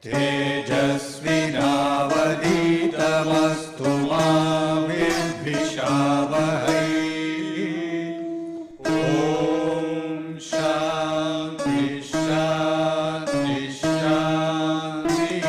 तेजस्विनावधीतमस्तु मा विद्विषावहै। ॐ शान्ति शान्ति शान्तिः।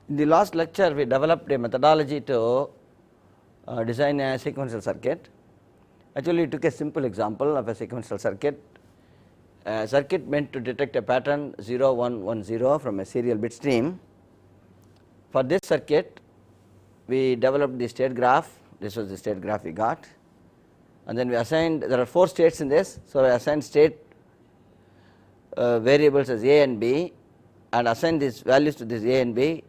In the last lecture, we developed a methodology to design a sequential circuit. Actually, we took a simple example of a sequential circuit, a circuit meant to detect a pattern 0 1 1 0 from a serial bit stream. For this circuit, we developed the state graph. This was the state graph we got, and then we assigned, there are 4 states in this, so I assigned state variables as A and B, and assigned these values to this A and B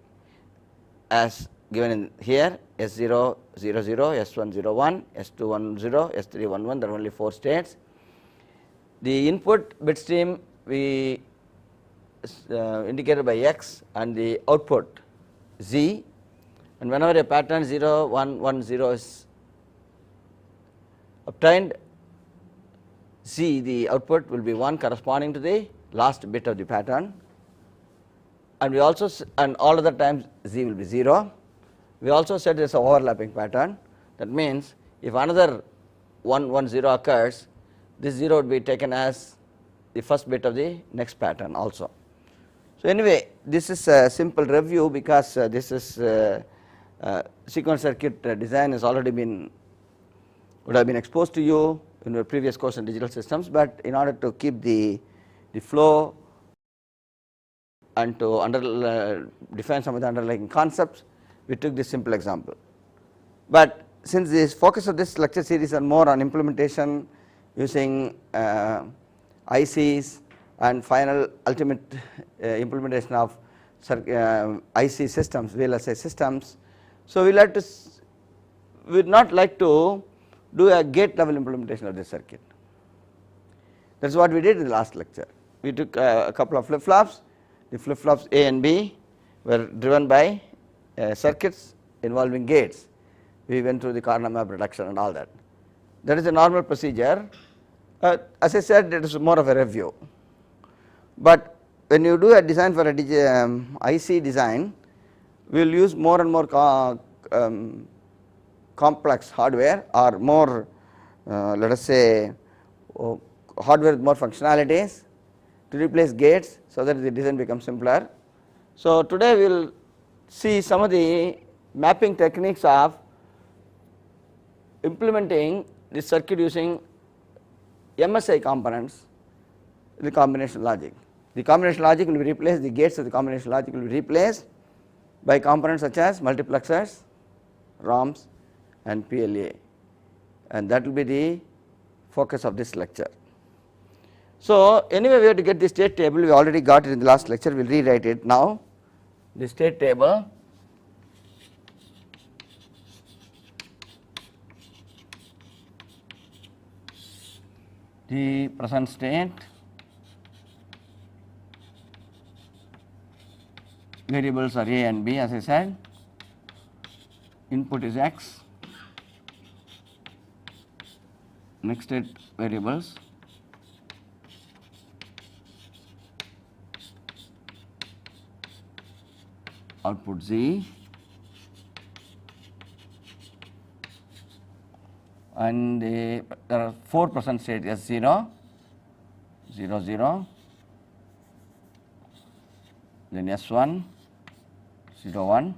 as given in here, S0 0 0, S1 0 1, S2 1 0, S3 1 1. There are only 4 states. The input bit stream we indicated by X, and the output Z, and whenever a pattern 0 1 1 0 is obtained, Z, the output will be 1 corresponding to the last bit of the pattern, and we also and all other times Z will be 0. We also said there is an overlapping pattern. That means if another 1 1 0 occurs, this 0 would be taken as the first bit of the next pattern also. So anyway, this is a simple review, because this is sequence circuit design has already been would have been exposed to you in your previous course in digital systems, but in order to keep the flow and to define some of the underlying concepts, we took this simple example. But since the focus of this lecture series are more on implementation using ICs and final ultimate implementation of IC systems, VLSI systems, so we would not like to do a gate level implementation of this circuit. That is what we did in the last lecture. We took a couple of flip flops. The flip flops A and B were driven by circuits involving gates. We went through the corner map reduction and all that. That is a normal procedure. As I said, it is more of a review. But when you do a design for a IC design, we will use more and more complex hardware, or more let us say hardware with more functionalities to replace gates, so that the design becomes simpler. So today we will see some of the mapping techniques of implementing this circuit using MSI components in the combination logic. The combination logic will be replaced, the gates of the combination logic will be replaced by components such as multiplexers, ROMs and PLA, and that will be the focus of this lecture. So anyway, we have to get the state table. We already got it in the last lecture. We will rewrite it now. The state table, the present state, variables are A and B, as I said, input is x, next state variables output z, and there are 4 present state S0, 0, 0, then S1, 0, 1,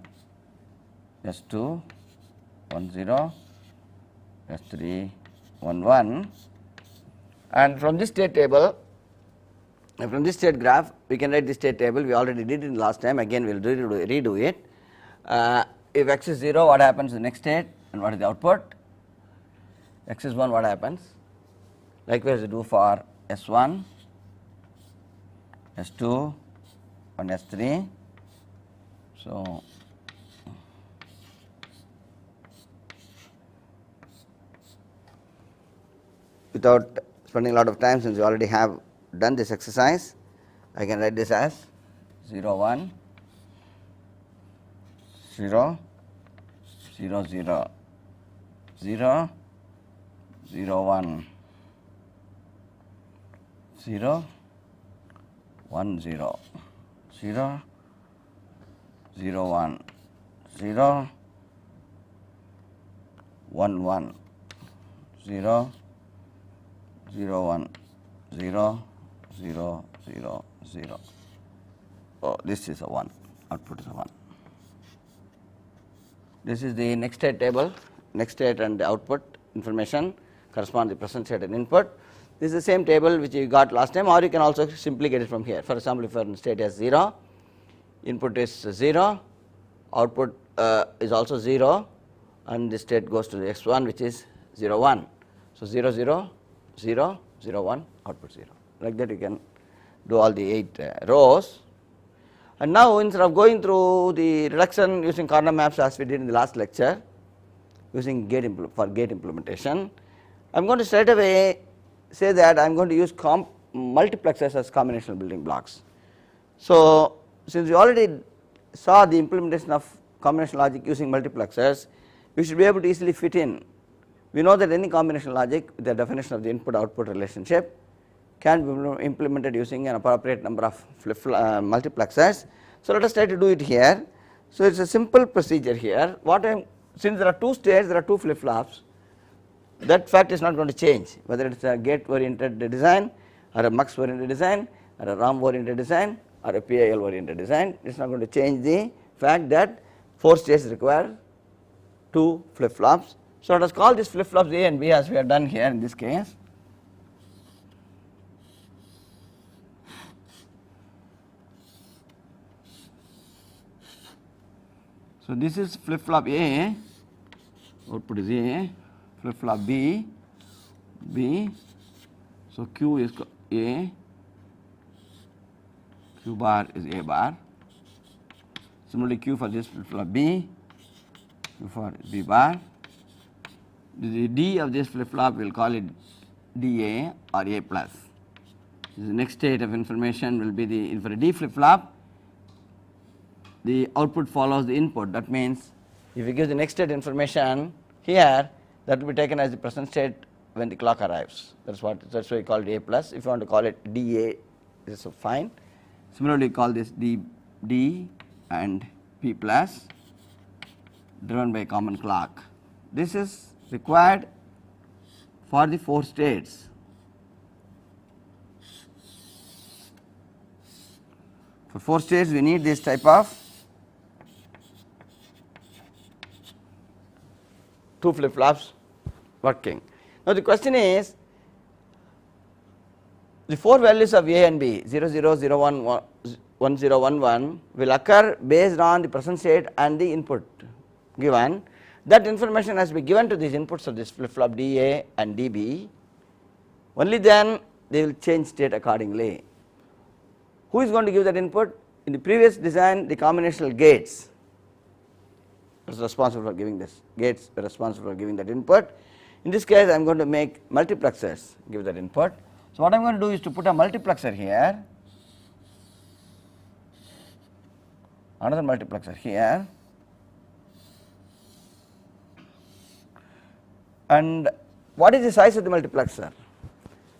S2, 1, 0, S3, 1, 1, and from this state table, from this state graph we can write the state table. We already did it last time, again we will redo it. If x is 0, what happens in the next state and what is the output? X is 1, what happens? Likewise we do for S1, S2 and S3. So, without spending a lot of time, since we already have done this exercise, I can write this as 0, 1, 0, 0, 0, 0, 0, 1, 0, 1, 0, 0, 0, 1, 0, 1, 1, 0, 0, 1, 0, 0, 0, 0. Oh, this is a 1, output is a 1. This is the next state table, next state and the output information correspond to the present state and input. This is the same table which you got last time, or you can also simply get it from here. For example, if your state is 0, input is 0, output is also 0, and the state goes to the x1 which is 0, 1. So, 0, 0, 0, 0, 1, output 0. Like that you can do all the 8 rows. And now instead of going through the reduction using corner maps as we did in the last lecture, using gate implementation, I am going to straight away say that I am going to use multiplexers as combinational building blocks. So, since we already saw the implementation of combinational logic using multiplexers, we should be able to easily fit in. We know that any combinational logic with the definition of the input output relationship can be implemented using an appropriate number of multiplexers. So, let us try to do it here. So, it is a simple procedure here. Since there are 2 states, there are 2 flip flops, that fact is not going to change, whether it is a gate oriented design or a mux oriented design or a ROM oriented design or a PIL oriented design. It is not going to change the fact that 4 states require 2 flip flops. So, let us call these flip flops A and B as we have done here in this case. So, this is flip flop A, output is A, flip flop B, B. So, Q is A, Q bar is A bar. Similarly, Q for this flip flop B, Q for B bar. The D of this flip flop we will call it DA or A plus. The next state of information will be for a D flip flop, the output follows the input. That means, if you give the next state information here, that will be taken as the present state when the clock arrives. That's why we call it A plus. If you want to call it DA, this is fine. Similarly, call this D and P plus, driven by a common clock. This is required for the 4 states. For 4 states, we need this type of 2 flip flops working. Now, the question is, the 4 values of A and B 0, 0, 0, 1, 1, 0, 1, 1 will occur based on the present state and the input given. That information has to be given to these inputs of this flip flop DA and DB. Only then they will change state accordingly. Who is going to give that input? In the previous design, the combinational gates is responsible for giving this. Gates are responsible for giving that input. In this case, I am going to make multiplexers give that input. So, what I am going to do is to put a multiplexer here, another multiplexer here, And what is the size of the multiplexer?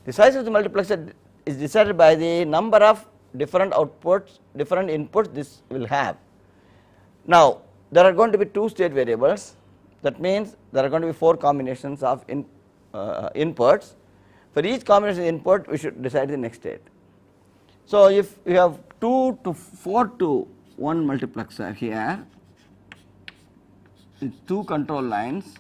The size of the multiplexer is decided by the number of different outputs, different inputs this will have. Now, there are going to be 2 state variables, that means there are going to be 4 combinations of inputs. For each combination input, we should decide the next state. So, if you have 4 to 1 multiplexer here, with 2 control lines,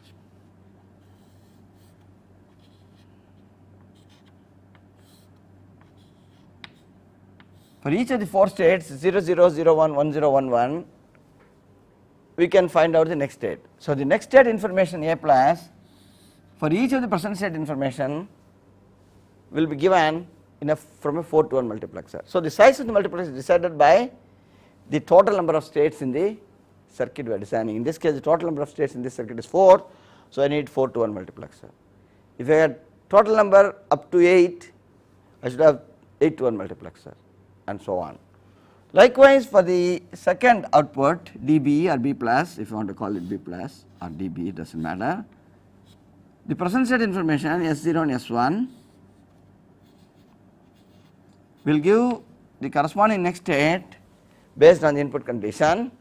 for each of the 4 states 0 0 0 1 1 0 1 1, we can find out the next state. So, the next state information A plus for each of the present state information will be given in from a 4 to 1 multiplexer. So, the size of the multiplexer is decided by the total number of states in the circuit we are designing. In this case, the total number of states in this circuit is 4, so I need 4 to 1 multiplexer. If I had total number up to 8, I should have 8 to 1 multiplexer, and so on. Likewise, for the second output dB or B plus, if you want to call it B plus or dB, it does not matter. The present state information S0 and S1 will give the corresponding next state based on the input condition.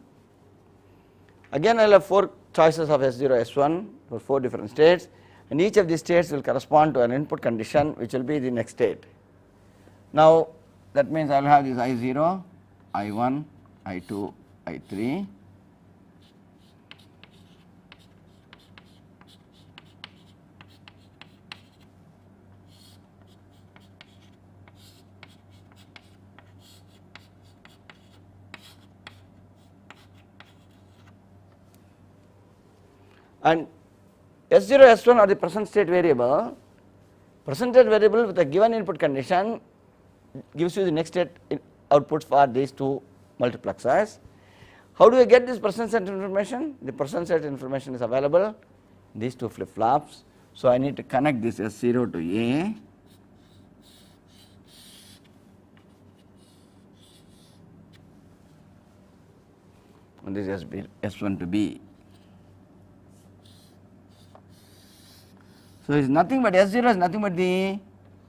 Again, I will have 4 choices of S0, S1 for 4 different states, and each of these states will correspond to an input condition which will be the next state. Now, that means I will have this I0, I1, I2, I3. And S0, S1 are the present state variable. Present state variable with a given input condition gives you the next state outputs for these 2 multiplexers. How do I get this present state information? The present state information is available in these 2 flip flops. So, I need to connect this S0 to A, and this is S1 to B. So, it is nothing but S0 is nothing but the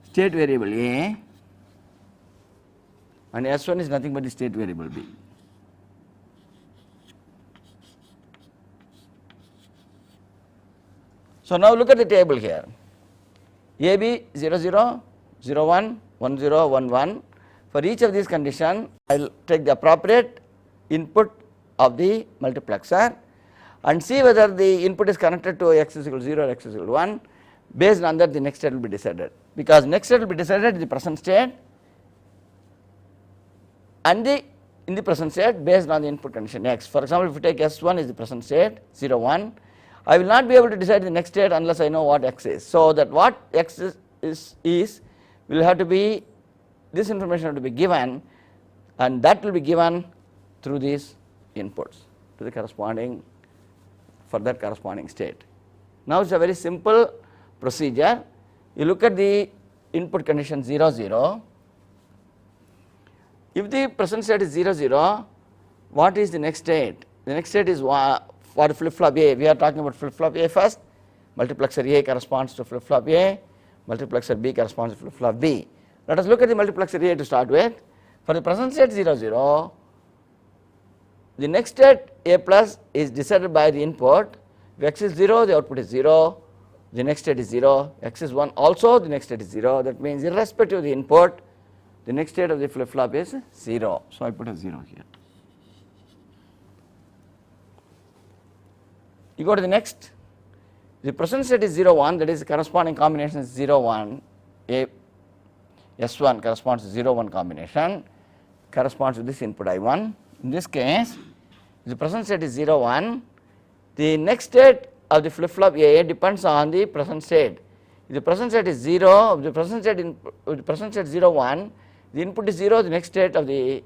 state variable A, and S1 is nothing but the state variable B. So, now look at the table here. AB 0 0, 0 1, 1 0, 1 1. For each of these conditions, I will take the appropriate input of the multiplexer and see whether the input is connected to x is equal to 0 or x is equal to 1. Based on that, the next state will be decided, because next state will be decided in the present state and in the present state based on the input condition x. For example, if you take S1 is the present state 0 1, I will not be able to decide the next state unless I know what x is. So, that what x is will have to be, this information have to be given, and that will be given through these inputs to the corresponding, for that corresponding state. Now, it is a very simple procedure. You look at the input condition 0 0. If the present state is 0 0, what is the next state? The next state is for flip flop A. We are talking about flip flop A first. Multiplexer A corresponds to flip flop A, multiplexer B corresponds to flip flop B. Let us look at the multiplexer A to start with. For the present state 0 0, the next state A plus is decided by the input. If x is 0, the output is 0. The next state is 0, x is 1 also, the next state is 0. That means irrespective of the input, the next state of the flip flop is 0. So, I put a 0 here. You go to the next, the present state is 0 1, that is the corresponding combination is 0 1, A S1 corresponds to 0 1 combination, corresponds to this input I1. In this case, the present state is 0 1, the next state of the flip flop A depends on the present state. If the present state is 0, the present state 0 1, the input is 0, the next state of the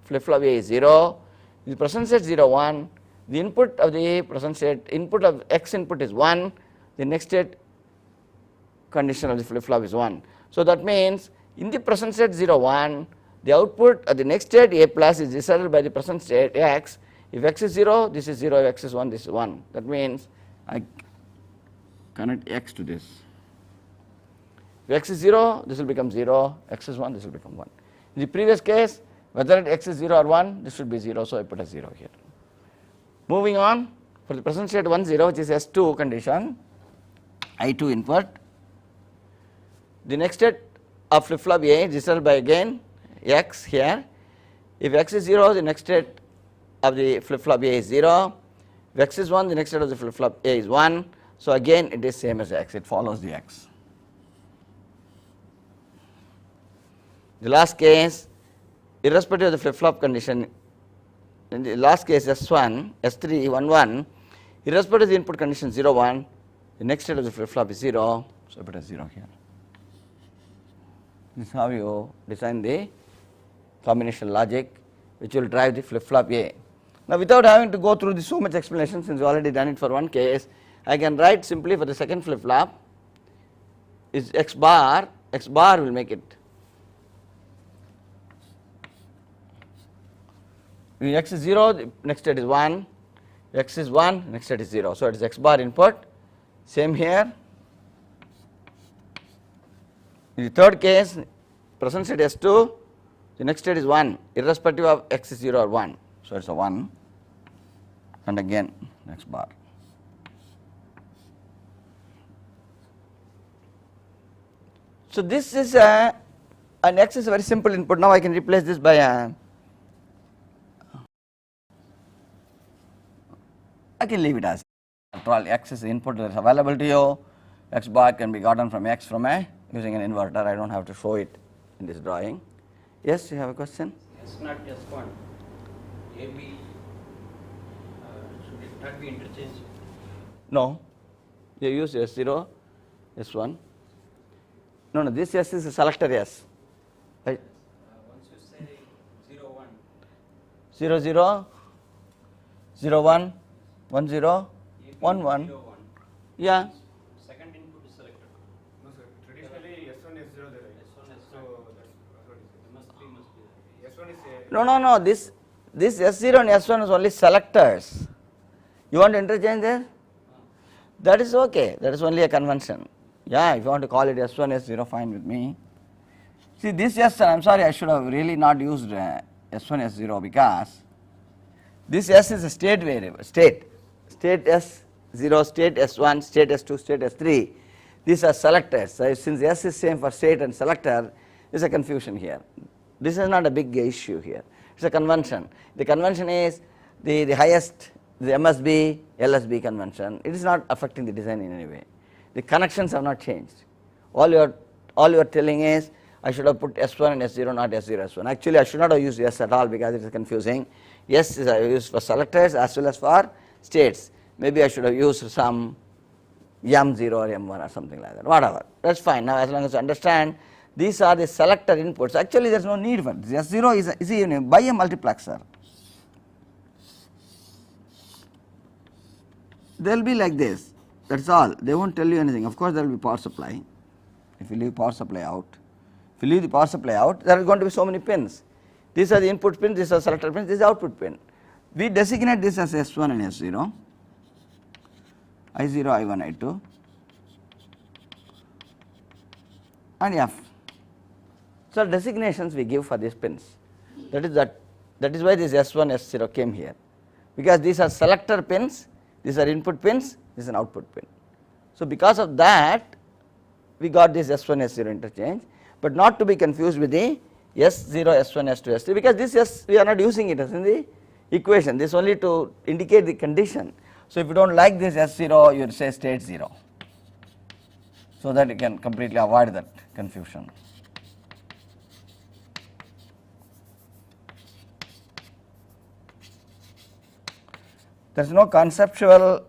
flip flop A is 0. If the present state 0 1, the input of the present state, input of x input is 1, the next state condition of the flip flop is 1. So, that means in the present state 0 1, the output of the next state A plus is decided by the present state x. If x is 0, this is 0, if x is 1, this is 1. That means connect x to this. If x is 0, this will become 0, x is 1, this will become 1. In the previous case, whether x is 0 or 1, this should be 0, so I put a 0 here. Moving on, for the present state 1 0, which is S2 condition, I2 input. The next state of flip flop A is resolved by again x here. If x is 0, the next state of the flip flop A is 0. If x is 1, the next state of the flip flop A is 1. So again it is same as x, it follows the x. The last case, irrespective of the flip flop condition, in the last case S1, S3, 1 1, irrespective of the input condition 0 1, the next state of the flip flop is 0, so I put a 0 here. This is how you design the combination logic which will drive the flip flop A. Now without having to go through so much explanation, since we already done it for one case, I can write simply for the second flip flop is x bar will make it. When x is 0, the next state is 1, x is 1, next state is 0. So it is x bar input, same here. In the third case, present state S2, the next state is 1, irrespective of x is 0 or 1. So it is a 1, and again x bar. So this is an x is a very simple input. Now I can replace this by a, I can leave it as after all x is the input that is available to you. X bar can be gotten from x from a using an inverter. I don't have to show it in this drawing. Yes, you have a question? S not S1, AB, should it not be interchanged? No, you use S0, S1. No, this S is a selector S. Right? Once you say 0 1, 0 0, 0 1, 1 0, AB 1 1. 0 1, Yeah. second input is selected. No, sir. Traditionally, S1, S0 there. S1 is So not. that's what it The must be there. is. S1 is a. No. This S0 and S1 is only selectors. You want to interchange there? That is okay. That is only a convention. Yeah, if you want to call it S1, S0, fine with me. See, this S, I'm sorry, I should have really not used S1, S0 because this S is a state variable, state S0, state S1, state S2, state S3. These are selectors. So since S is same for state and selector, there is a confusion here. This is not a big issue here. It's a convention. The convention is the highest, the MSB, LSB convention. It is not affecting the design in any way. The connections have not changed. All you are telling is I should have put S1 and S0, not S0, S1. Actually, I should not have used S at all because it is confusing. S is used for selectors as well as for states. Maybe I should have used some M0 or M1 or something like that. Whatever. That's fine. Now, as long as you understand, these are the selector inputs. Actually, there is no need for this. S0 is even by a multiplexer. They will be like this. That's all. They won't tell you anything. Of course, there will be power supply. If you leave power supply out, if you leave the power supply out, there are going to be so many pins. These are the input pins, these are selector pins, this is the output pin. We designate this as S1 and S0, I0, I1, I2, and F. So designations we give for these pins. That is why this S1, S0 came here, because these are selector pins, these are input pins, this is an output pin. So because of that, we got this S1, S0 interchange, but not to be confused with the S0, S1, S2, S3, because this S we are not using it as in the equation. This only to indicate the condition. So if you don't like this S0, you say state 0, so that you can completely avoid that confusion. There is no conceptual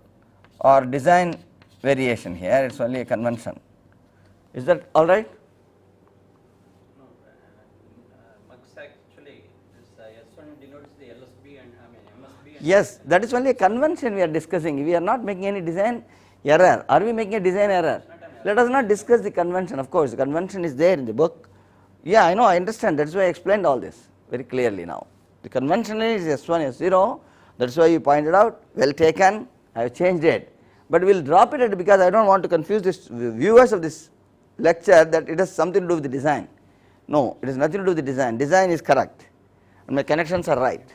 or design variation here, it is only a convention. Is that all right? No, Mux actually, this S1 denotes the LSB and MSB. And Yes, that is only a convention we are discussing. We are not making any design error. Are we making a design error? Let us not discuss the convention. Of course, the convention is there in the book. Yeah, I know, I understand. That is why I explained all this very clearly now. The convention is S1, S0. That is why you pointed out. Well taken. I have changed it. but we will drop it because I do not want to confuse this viewers of this lecture that it has something to do with the design. No, it has nothing to do with the design. Design is correct and my connections are right.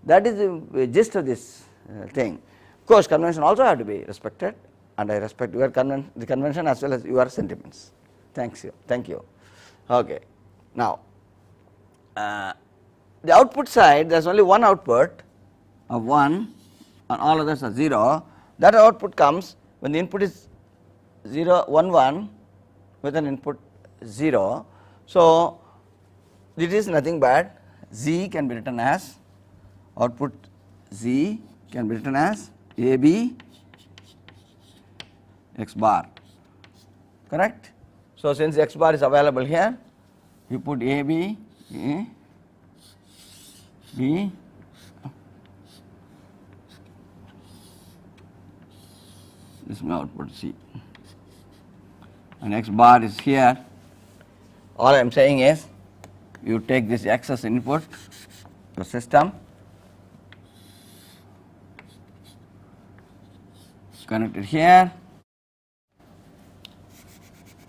That is the gist of this thing. Of course, convention also have to be respected, and I respect your the convention as well as your sentiments. Thanks you. Thank you. Okay. Now, the output side, there is only one output of 1 and all others are 0. That output comes when the input is 0 1 1 with an input 0. So, it is nothing but Z can be written as output Z can be written as AB x bar, correct. So, since x bar is available here, you put AB A B this is my output C and x bar is here. All I am saying is you take this x as input to system, connect it here,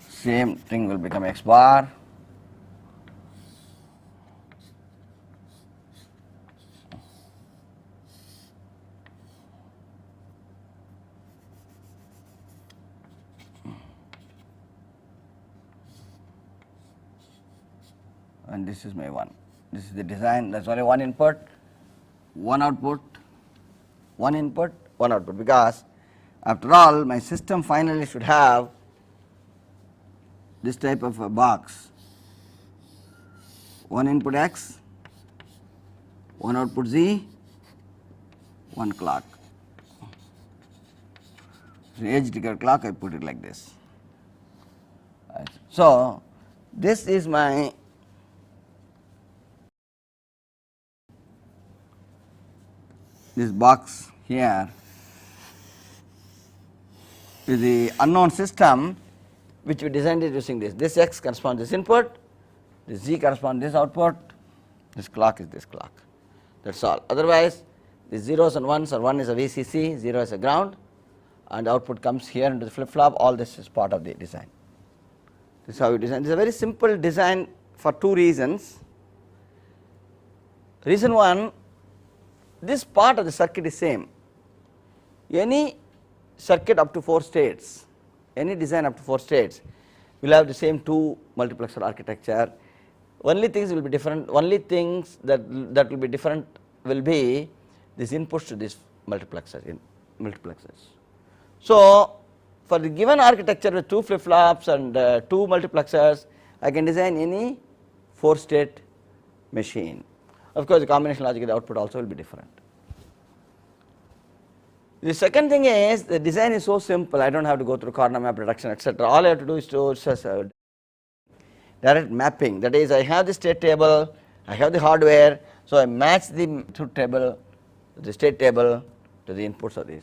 same thing will become x bar, and this is my 1. This is the design. There is only one input, one output, one input, one output, because after all my system finally should have this type of a box, one input x, one output z, one clock. So, age triggered clock, I put it like this. So, this is my this box here is the unknown system which we designed it using this. This x corresponds to this input, this z corresponds to this output, this clock is this clock. That is all. Otherwise, the zeros and ones are 1 is a VCC, 0 is a ground, and output comes here into the flip flop. All this is part of the design. This is how we design. This is a very simple design for two reasons. Reason 1, this part of the circuit is same. Any circuit up to 4 states, any design up to 4 states will have the same 2 multiplexer architecture. Only things will be different, only things that will be different will be these inputs to these multiplexers. So, for the given architecture with 2 flip flops and 2 multiplexers, I can design any 4 state machine. Of course, the combination logic of the output also will be different. The second thing is the design is so simple, I do not have to go through corner map reduction, etc. All I have to do is to direct mapping, that is, I have the state table, I have the hardware, so I match the truth table, the state table to the inputs of this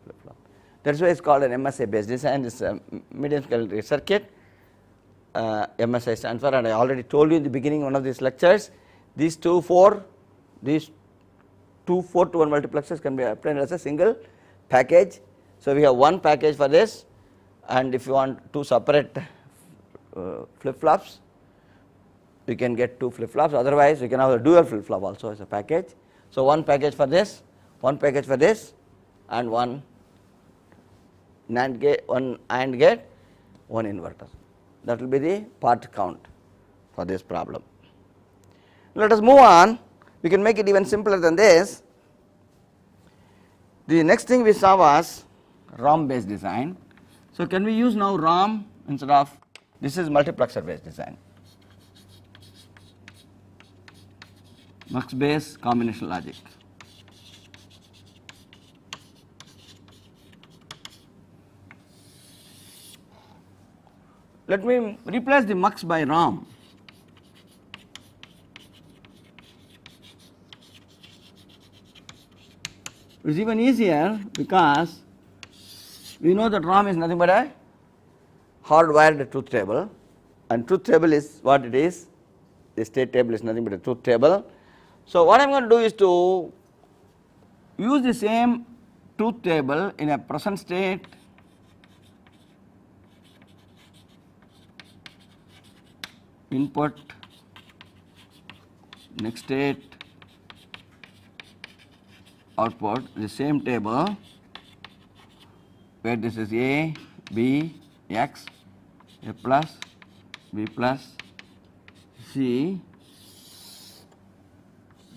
flip flop. That is why it is called an MSI based design. This is a medium scale circuit, MSI stands for, and I already told you in the beginning one of these lectures, these 2 4 to 1 multiplexers can be obtained as a single package. So, we have one package for this, and if you want 2 separate flip flops, you can get 2 flip flops, otherwise you can have a dual flip flop also as a package. So, one package for this, one package for this, and one NAND gate, one AND gate, one inverter. That will be the part count for this problem. Let us move on. We can make it even simpler than this. The next thing we saw was ROM based design. So, can we use now ROM instead of, this is multiplexer based design, mux based combination logic. Let me replace the mux by ROM. It is even easier because we know that ROM is nothing but a hardwired truth table, and truth table is what it is, the state table is nothing but a truth table. So, what I am going to do is to use the same truth table in a present state input, next state output, the same table where this is A, B, X, A plus, B plus, C,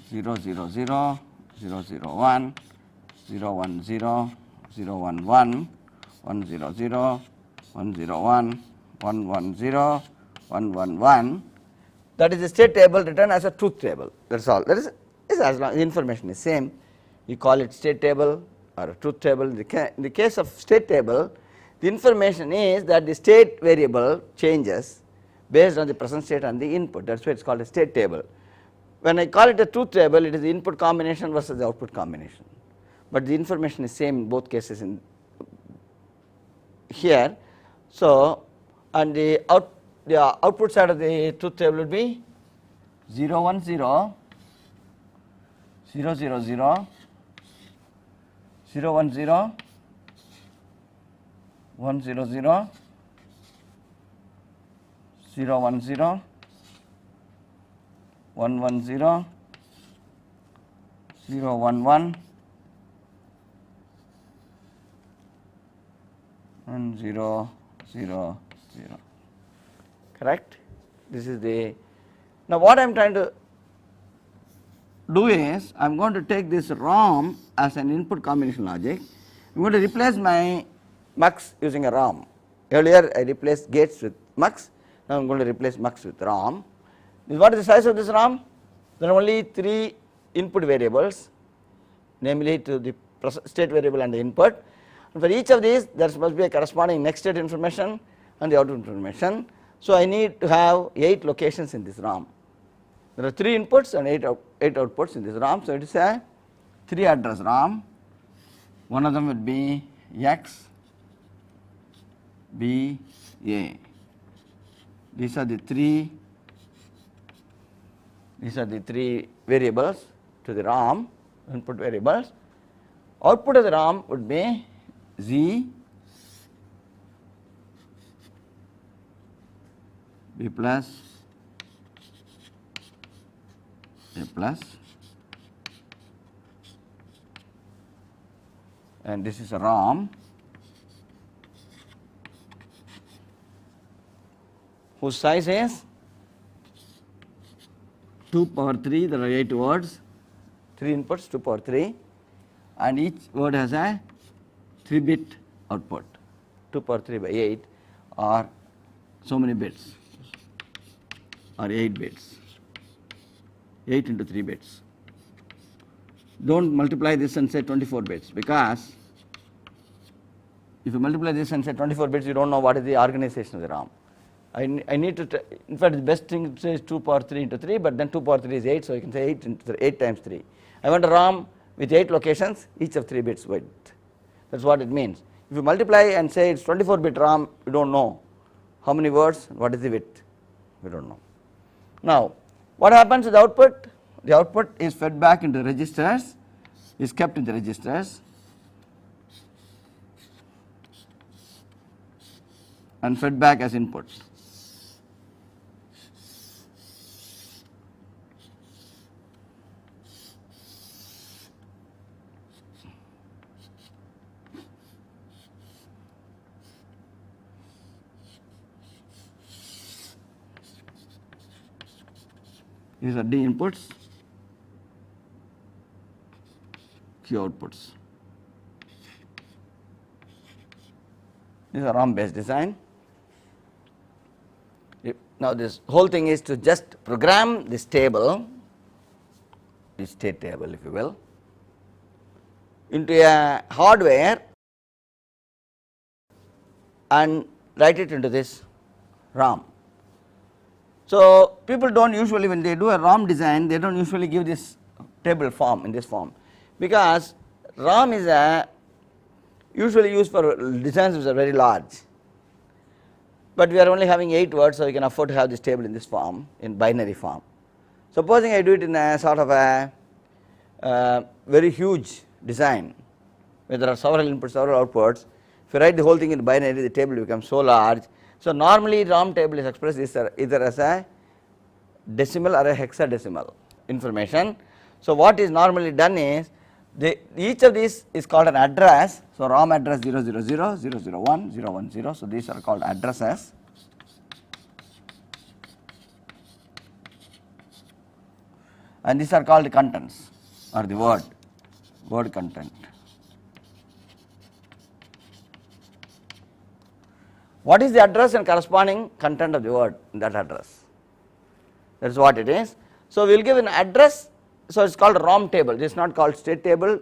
0, 0, 0, 0, 0, 1, 0, 1, 0, 0, 1, 1, 1, 0, 0, 1, 0, 1, 1, 1, 0, 1, 1, 1. That is the state table written as a truth table. That is all. That is as long as the information is same. You call it state table or a truth table. In the case of state table, the information is that the state variable changes based on the present state and the input. That is why it is called a state table. When I call it a truth table, it is the input combination versus the output combination, but the information is same in both cases in here. So, and the output side of the truth table would be 0, 1, 0, 0, 0, 0, 0, 1, 0, 1, 0, 0, 0, 1, 0, 1, 1, 0, 0, 1, 1, and 0, 0, 0. Correct? This is the. Now, what I am trying to do is I am going to take this ROM as an input combination logic. I am going to replace my mux using a ROM. Earlier I replaced gates with mux, now I am going to replace mux with ROM. What is the size of this ROM? There are only 3 input variables, namely to the state variable and the input. And for each of these there must be a corresponding next state information and the output information. So, I need to have 8 locations in this ROM. There are 3 inputs and 8 outputs in this ROM. So, it is a 3 address ROM. One of them would be X, B, A. These are the 3 variables to the ROM, input variables. Output of the ROM would be Z, B plus, A plus, and this is a ROM whose size is 2 power 3, there are 8 words, 3 inputs, 2 power 3, and each word has a 3-bit output. 2 power 3 by 8 or so many bits, or 8 bits, 8 into 3 bits. Do not multiply this and say 24 bits, because if you multiply this and say 24 bits, you do not know what is the organization of the ROM. I need to, in fact, the best thing to say is 2 power 3 into 3, but then 2 power 3 is 8, so you can say 8 into 3, 8 times 3. I want a ROM with 8 locations, each of 3 bits width. That is what it means. If you multiply and say it is 24-bit ROM, you do not know how many words, what is the width, we do not know. Now, what happens to the output? The output is fed back into registers, is kept in the registers, and fed back as inputs. These are D inputs, Q outputs. These are ROM based design. Now, this whole thing is to just program this table, this state table if you will, into a hardware and write it into this ROM. So, people do not usually, when they do a ROM design, they do not usually give this table form in this form, because ROM is usually used for designs which are very large, but we are only having 8 words, so we can afford to have this table in this form, in binary form. Supposing I do it in a sort of a very huge design, where there are several inputs, several outputs. If you write the whole thing in binary, the table becomes so large. So normally ROM table is expressed either as a decimal or a hexadecimal information. So what is normally done is each of these is called an address. So ROM address 000, 001, 010. So these are called addresses. And these are called the contents or the word content. What is the address and corresponding content of the word in that address? That is what it is. So we will give an address. So it is called a ROM table. This is not called state table,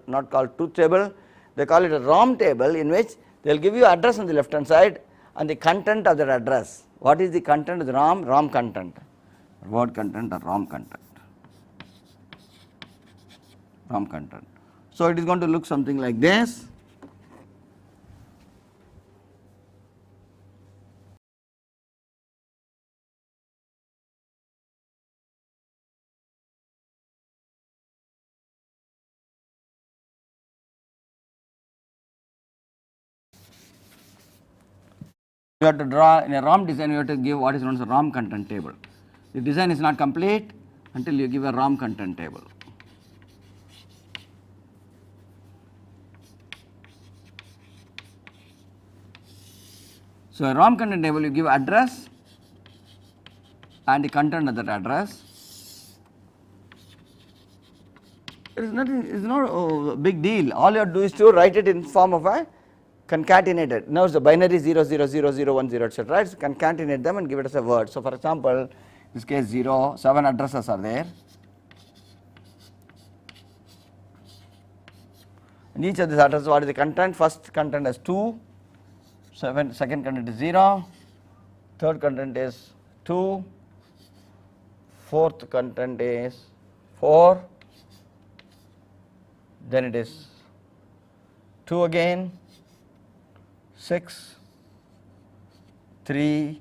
not called truth table. They call it a ROM table, in which they will give you address on the left hand side and the content of that address. What is the content of the ROM? ROM content, word content or ROM content. ROM content. So it is going to look something like this. You have to draw in a ROM design, you have to give what is known as a ROM content table. The design is not complete until you give a ROM content table. So a ROM content table, you give address and the content of that address. It is not a big deal. All you have to do is to write it in form of a concatenated. Now it's the binary 0, 0, 0, 0, 1, 0, etc. Right? So concatenate them and give it as a word. So for example, in this case 0, 7 addresses are there. And each of these addresses, what is the content? First content is 2, second content is 0, third content is 2, fourth content is 4, then it is 2 again, 6, 3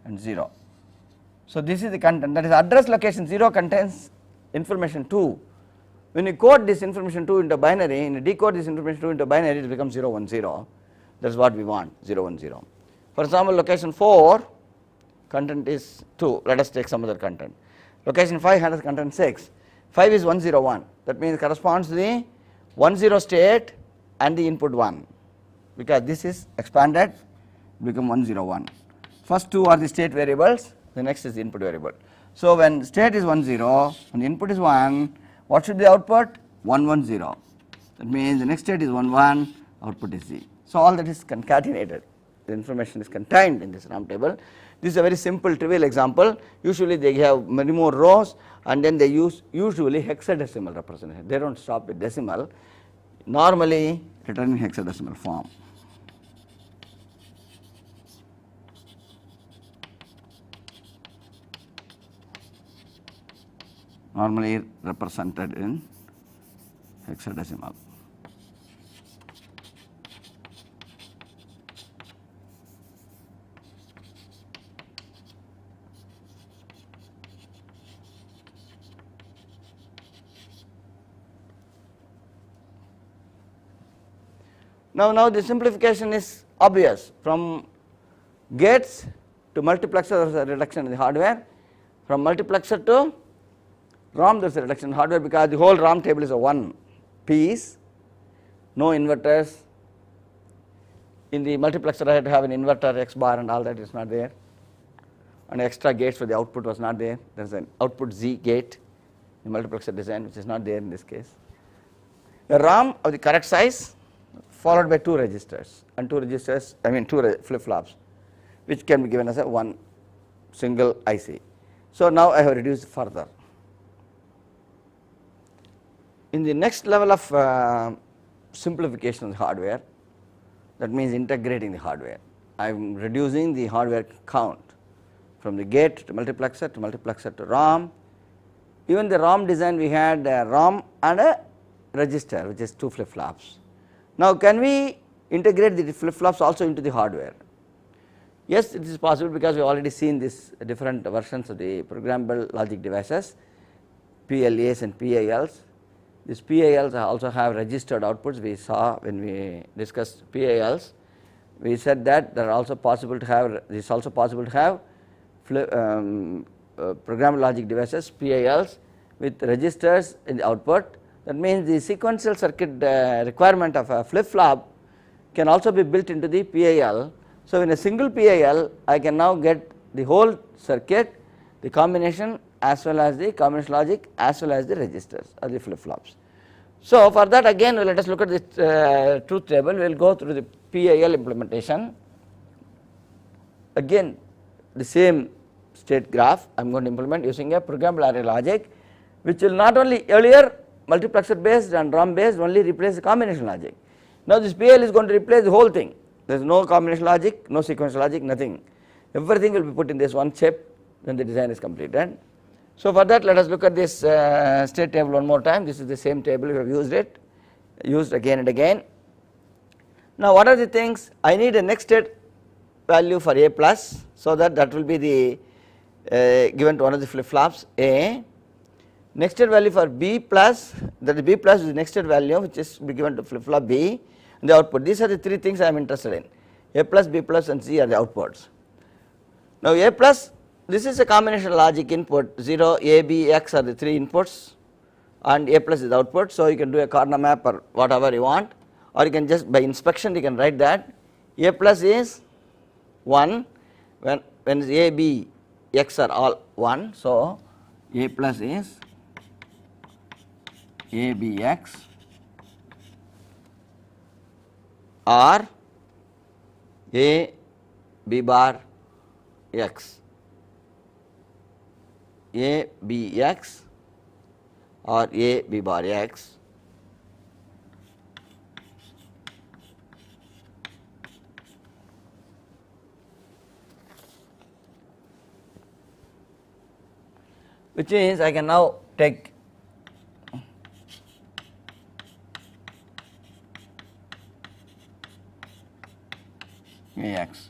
and 0. So this is the content, that is address location 0 contains information 2. When you code this information 2 into binary, and you decode this information 2 into binary, it becomes 0, 1, 0. That is what we want, 0, 1, 0. For example, location 4 content is 2, let us take some other content. Location 5 has content 6, 5 is 1, 0, 1, that means it corresponds to the 1, 0 state and the input 1, because this is expanded, become 1, 0, 1. First two are the state variables, the next is the input variable. So when state is 1, 0 and the input is 1, what should be the output? 1, 1, 0. That means the next state is 1, 1, output is 0. So all that is concatenated, the information is contained in this ROM table. This is a very simple trivial example. Usually they have many more rows and then they use usually hexadecimal representation. They do not stop with decimal, normally written in hexadecimal form. Normally represented in hexadecimal. Now the simplification is obvious. From gates to multiplexer there is a reduction in the hardware, from multiplexer to ROM there is a reduction in hardware, because the whole ROM table is a one piece, no inverters. In the multiplexer I had to have an inverter, X bar and all that is not there, and extra gates for the output was not there. There is an output Z gate in multiplexer design which is not there in this case. A ROM of the correct size followed by 2 registers, and 2 registers, I mean 2 flip-flops, which can be given as a one single IC. So now I have reduced further. In the next level of simplification of the hardware, that means integrating the hardware, I am reducing the hardware count from the gate to multiplexer to ROM. Even the ROM design we had a ROM and a register which is 2 flip-flops. Now can we integrate the flip-flops also into the hardware? Yes, it is possible, because we have already seen these different versions of the programmable logic devices, PLAs and PILs. These PALs also have registered outputs. We saw when we discussed PALs, we said that there are also possible to have, it is also possible to have programmable logic devices, PALs, with registers in the output. That means the sequential circuit requirement of a flip flop can also be built into the PAL. So, in a single PAL I can now get the whole circuit, the combination as well as the combination logic as well as the registers or the flip flops. So, for that again let us look at this truth table. We will go through the PAL implementation. Again the same state graph I am going to implement using a programmable array logic, which will not only earlier multiplexer based and ROM based only replace the combination logic. Now, this PAL is going to replace the whole thing. There is no combination logic, no sequential logic, nothing. Everything will be put in this one chip when the design is completed. So, for that let us look at this state table one more time. This is the same table we have used again and again. Now, what are the things? I need a next state value for A plus, so that will be the given to one of the flip flops A. Next state value for B plus, that is B plus is the next state value which is be given to flip flop B and the output. These are the three things I am interested in. A plus, B plus and C are the outputs. Now, A plus, this is a combination logic input, 0, A, B, X are the three inputs and A plus is the output. So, you can do a corner map or whatever you want, or you can just by inspection you can write that A plus is 1 when A, B, X are all 1. So, A plus is A, B, X or A, B bar X, A, B, X or A, B bar X. Which means I can now take AX.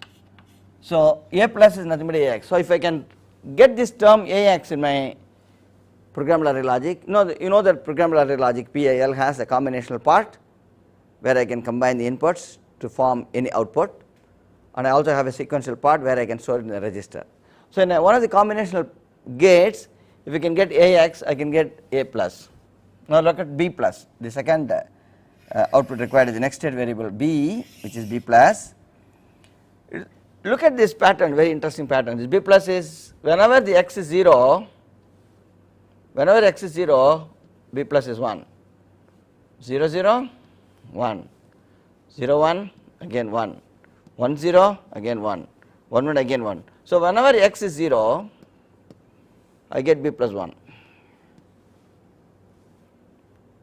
So, A plus is nothing but AX. So, if I can get this term AX in my programmable array logic, you know that programmable array logic PAL has a combinational part where I can combine the inputs to form any output, and I also have a sequential part where I can store it in a register. So, in one of the combinational gates, if you can get AX, I can get A plus. Now, look at B plus, the second output required is the next state variable B, which is B plus. Look at this pattern, very interesting pattern. This B plus is whenever the X is 0, whenever X is 0, B plus is 1, 0 0, 1, 0 1, again 1, 1 0, again 1, 1 1, again 1. So, whenever X is 0, I get B plus 1,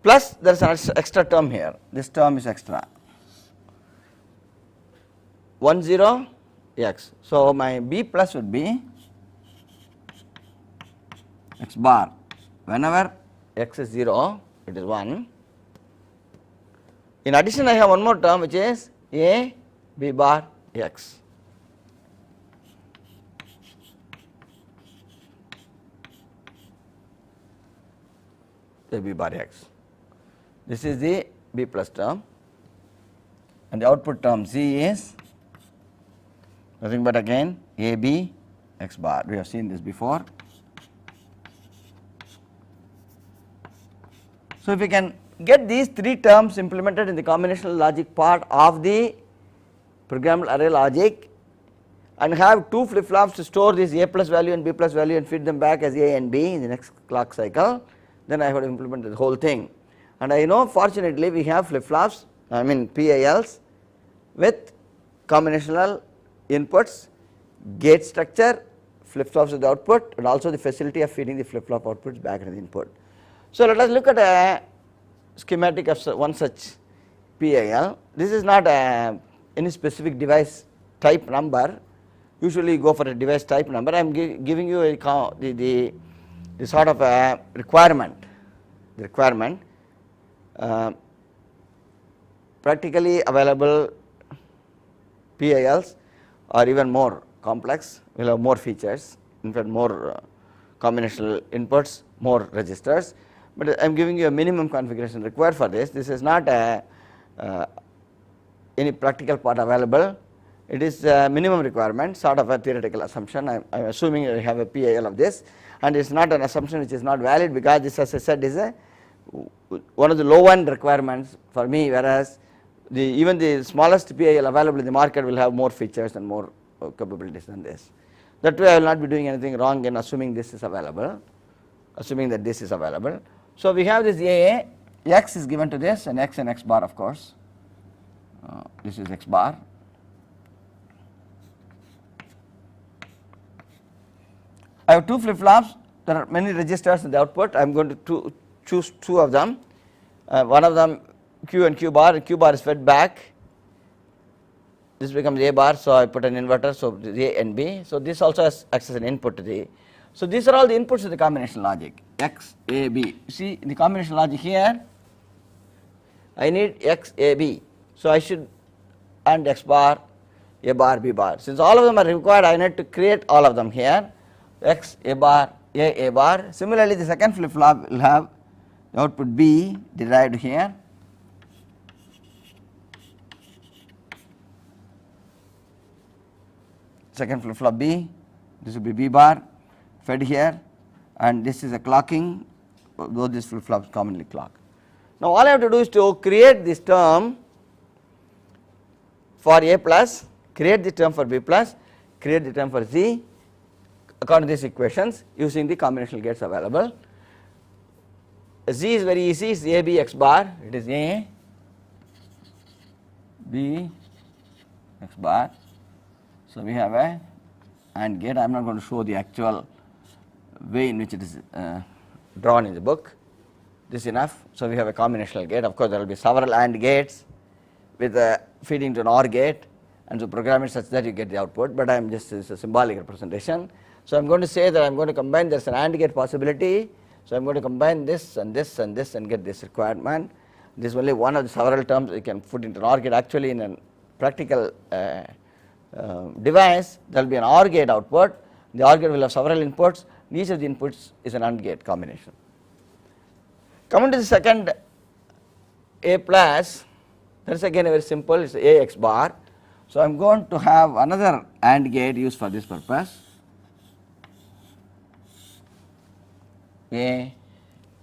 plus there is an extra term here, this term is extra, 1 0 X. So, my B plus would be X bar, whenever X is 0 it is 1. In addition, I have one more term which is A B bar X. A B bar X. This is the B plus term, and the output term Z is nothing but again A B X bar. We have seen this before. So, if we can get these three terms implemented in the combinational logic part of the programmable array logic and have two flip flops to store this A plus value and B plus value and feed them back as A and B in the next clock cycle, then I have implemented the whole thing. And I know fortunately we have flip flops, I mean PALs with combinational inputs, gate structure, flip flops with the output, and also the facility of feeding the flip flop outputs back into the input. So, let us look at a schematic of one such PAL. This is not any specific device type number, usually you go for a device type number. I am giving you a the sort of a requirement, practically available PALs are even more complex, will have more features, in fact more combinational inputs, more registers. but I am giving you a minimum configuration required for this. This is not a any practical part available. It is a minimum requirement, sort of a theoretical assumption. I am assuming you have a PIL of this, and it is not an assumption which is not valid, because this, as I said, is a one of the low end requirements for me, whereas even the smallest PIL available in the market will have more features and more capabilities than this. That way I will not be doing anything wrong in assuming this is available, assuming that this is available. So we have this A, x is given to this, and x bar, of course. This is x bar. I have 2 flip flops. There are many registers in the output. I am going to choose 2 of them. One of them Q and Q bar is fed back. This becomes A bar, so I put an inverter, so A and B. So this also acts as an input to the. So these are all the inputs of the combination logic, X, A, B. See, in the combination logic here, I need X, A, B. So I should and X bar, A bar, B bar. Since all of them are required, I need to create all of them here. X, A bar, A bar. Similarly, the second flip flop will have the output B derived here. Second flip flop B, this will be B bar fed here, and this is a clocking, though this flip flop is commonly clock. Now all I have to do is to create this term for A plus, create the term for B plus, create the term for Z according to these equations using the combinational gates available. Z is very easy, it is A B X bar, it is A B X bar. So we have a AND gate. I am not going to show the actual way in which it is drawn in the book. This is enough. So we have a combinational gate. Of course, there will be several AND gates with feeding to an OR gate, and to program it such that you get the output. But I am just, it's a symbolic representation. So I am going to say that I am going to combine, there is an AND gate possibility. So I am going to combine this and this and this and get this requirement. This is only one of the several terms you can put into an OR gate. Actually, in a practical device, there will be an OR gate output. The OR gate will have several inputs. Each of the inputs is an AND gate combination. Coming to the second A plus, that is again very simple. It is A X bar. So I am going to have another AND gate used for this purpose. A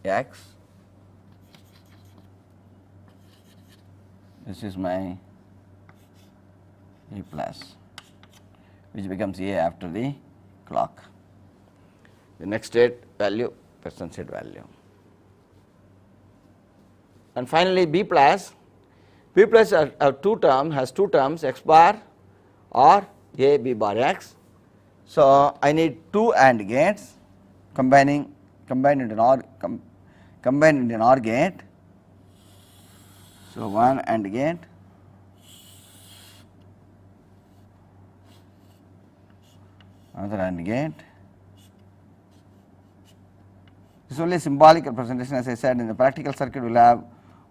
X. This is my A plus, which becomes A after the clock. The next state value, present state value. And finally, B plus have 2 terms, has 2 terms, X bar or A B bar X. So I need 2 AND gates combined into an OR gate. So one AND gate, another AND gate. This is only a symbolic representation. As I said, in the practical circuit we will have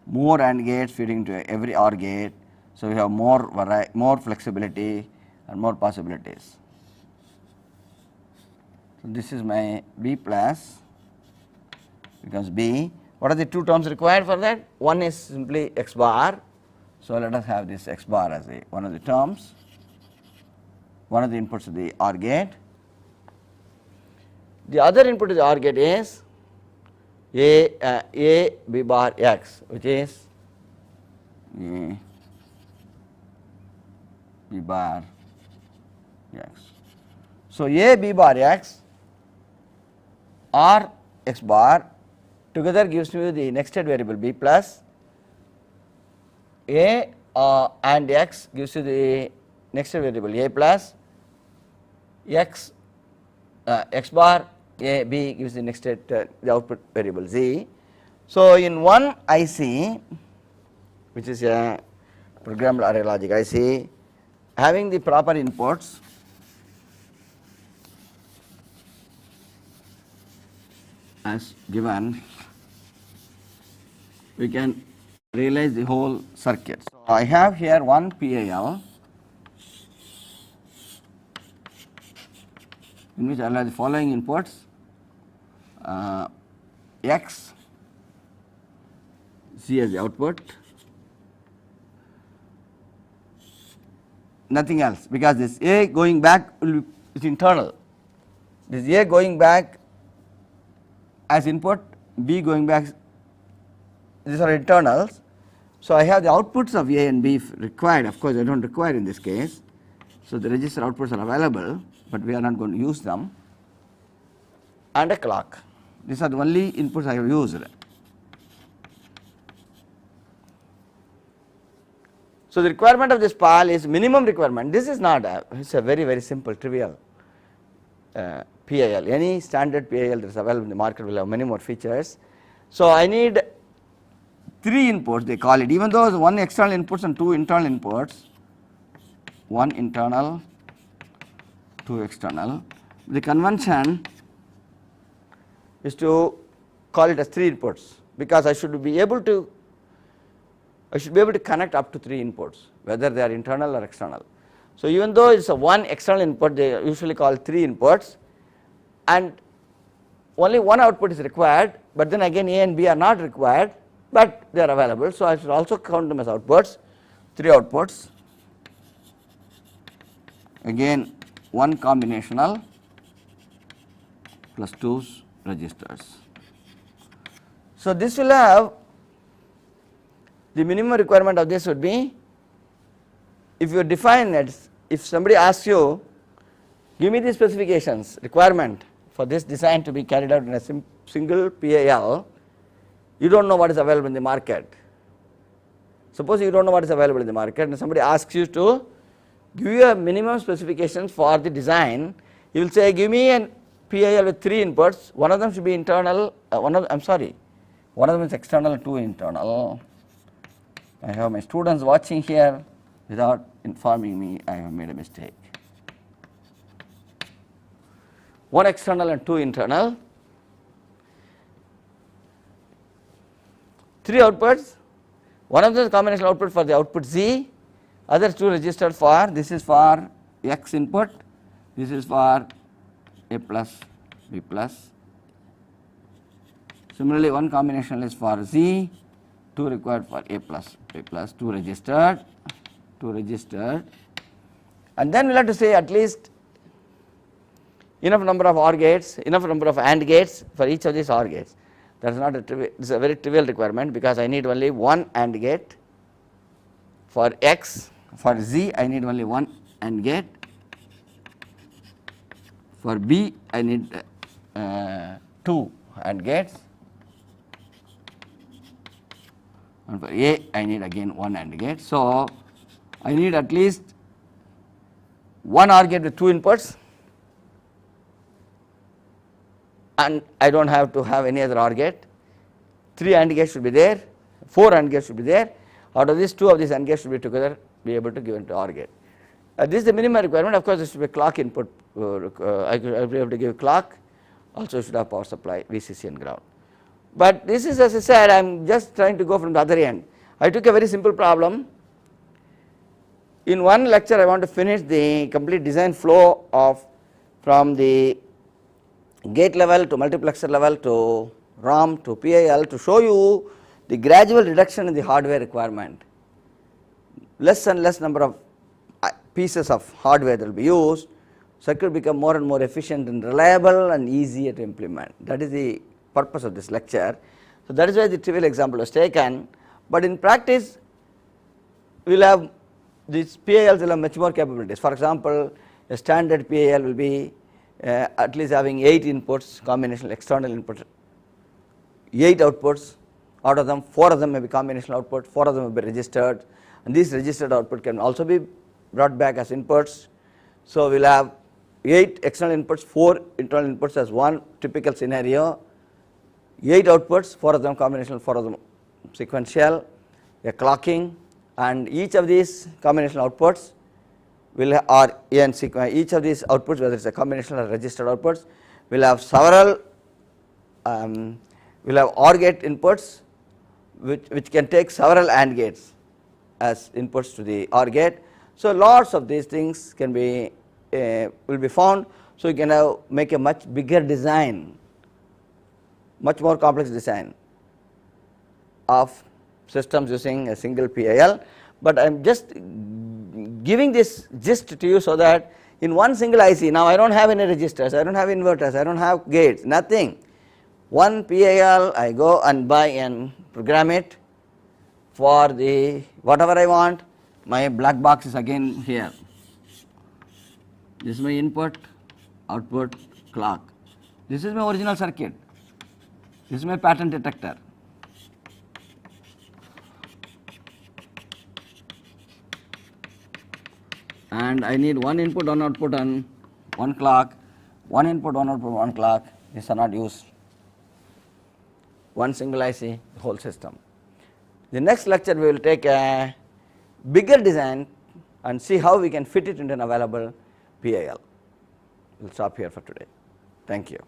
more AND gates feeding to every OR gate. So we have more flexibility and more possibilities. So this is my B plus becomes B. What are the 2 terms required for that? One is simply X bar. So let us have this X bar as one of the terms, one of the inputs of the OR gate. The other input of the OR gate is A B bar X, which is A B bar X. So A B bar X or X bar together gives me the next state variable B plus. A and X gives you the next state variable A plus. X bar A B gives the next state the output variable Z. So in one IC, which is a programmable array logic IC, having the proper inputs, as given, we can realize the whole circuit. So I have here one PIL in which I will have the following inputs, X C as the output, nothing else, because this A going back will be, is internal. This A going back as input, B going back, these are internals. So, I have the outputs of A and B if required. Of course, I do not require in this case. So, the register outputs are available, but we are not going to use them, and a clock. These are the only inputs I have used. So, the requirement of this PAL is minimum requirement. This is not it is a very, very simple trivial PAL. Any standard PAL that is available in the market will have many more features. So, I need 3 inputs they call it, even though it's 1 external inputs and 2 internal inputs, 1 internal, 2 external. The convention is to call it as 3 inputs, because I should be able to connect up to 3 inputs, whether they are internal or external. So, even though it is a 1 external input, they usually call 3 inputs, and only 1 output is required, but then again A and B are not required, but they are available. So, I should also count them as outputs, 3 outputs, again 1 combinational plus 2 registers. So, this will have the minimum requirement of this would be, if you define it, if somebody asks you, give me the specifications requirement for this design to be carried out in a single PAL, you do not know what is available in the market. Suppose you do not know what is available in the market and somebody asks you to give you a minimum specifications for the design, you will say give me an PAL with 3 inputs, one of them should be internal, one of them is external and 2 internal. I have my students watching here, without informing me I have made a mistake. 1 external and 2 internal, 3 outputs, one of them is combination output for the output Z, other 2 registered for, this is for X input, this is for A plus, B plus. Similarly, 1 combination is for Z, 2 required for A plus, B plus, 2 registered, and then we will have to say at least enough number of OR gates, enough number of AND gates for each of these OR gates. That is not a trivial, this is a very trivial requirement, because I need only 1 AND gate. For X, for Z I need only 1 AND gate, for B I need 2 AND gates, and for A I need again 1 AND gate. So, I need at least 1 OR gate with 2 inputs, and I do not have to have any other OR gate, 3 AND gates should be there, 4 AND gates should be there, out of these 2 of these AND gates should be together be able to give into OR gate. This is the minimum requirement. Of course, this should be clock input, I will be able to give clock, also should have power supply, VCC and ground. But this is, as I said, I am just trying to go from the other end. I took a very simple problem. In one lecture I want to finish the complete design flow of from the gate level to multiplexer level to ROM to PAL, to show you the gradual reduction in the hardware requirement. Less and less number of pieces of hardware that will be used, circuit become more and more efficient and reliable and easier to implement. That is the purpose of this lecture. So, that is why the trivial example was taken, but in practice we will have these PALs will have much more capabilities. For example, a standard PAL will be at least having 8 inputs, combinational external inputs, 8 outputs, out of them 4 of them may be combinational output, 4 of them will be registered, and these registered output can also be brought back as inputs. So, we will have 8 external inputs, 4 internal inputs as one typical scenario, 8 outputs, 4 of them combinational, 4 of them sequential, a clocking, and each of these combinational outputs will have, or each of these outputs, whether it is a combinational or registered outputs, will have several will have OR gate inputs which can take several AND gates as inputs to the OR gate. So, lots of these things can be will be found. So, you can have make a much bigger design, much more complex design of systems using a single PIL, but I am just giving this gist to you so that in one single IC, now I do not have any registers, I do not have inverters, I do not have gates, nothing. One PIL I go and buy and program it for the whatever I want. My black box is again here. This is my input, output, clock. This is my original circuit. This is my pattern detector. And I need one input, one output and one clock, one input, one output, one clock. These are not used. One single IC, the whole system. The next lecture we will take a bigger design and see how we can fit it into an available PIL. We will stop here for today. Thank you.